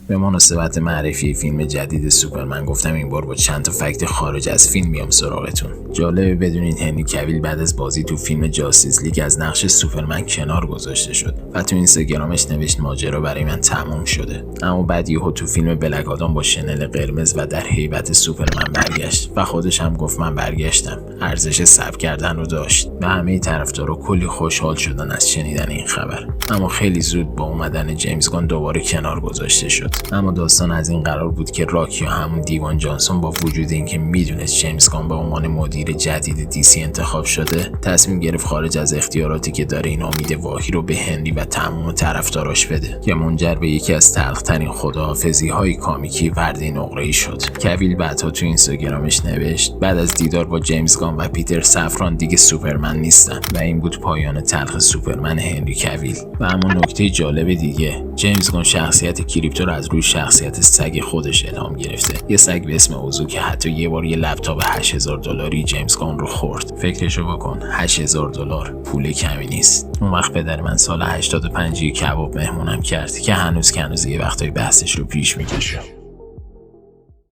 به مناسبت معرفی فیلم جدید سوپرمن گفتم این بار با چند تا فکت خارج از فیلم میام سراغتون. جالبه بدونین هنری کویل بعد از بازی تو فیلم جاستیس لیگ از نقش سوپرمن کنار گذاشته شد و تو اینستاگرامش نوشت ماجرا برای من تموم شده. اما بعد یهو تو فیلم بلک آدام با شنل قرمز و در هیبت سوپرمن برگشت و خودش هم گفت من برگشتم. ارزش صبر کردن رو داشت و همه طرفدارا کلی خوشحال شدن از شنیدن این خبر. اما خیلی زود با اومدن جیمز گان دوباره کنار گذاشته شد. اما داستان از این قرار بود که راک یا همون دیوان جانسون با وجود اینکه میدونست جیمز گان به عنوان مدیر جدید دیسی انتخاب شده، تصمیم گرفت خارج از اختیاراتی که داره این امید واهی رو به هنری و تمام طرفداراش بده که منجر به یکی از تلخ‌ترین خداحافظی‌های کامیکی وردی نقره‌ای شد. کویل بعدها تو اینستاگرامش نوشت بعد از دیدار با جیمز گان و پیتر سفران دیگه سوپرمن نیستن و این بود پایان تلخ سوپرمن هنری کویل. و اما نکته جالب دیگه، جیمز گان شخصیت کریپتو رو از روی شخصیت سگ خودش الهام گرفته. یه سگ به اسم اوزو که حتی یه بار یه لپتاپ $8000 جیمز گان رو خورد. فکرشو بکن، $8000 پول کمی نیست. اون وقت پدر من سال 85 کباب مهمونم کرد که هنوز یه وقتایی بحثش رو پیش میکشه.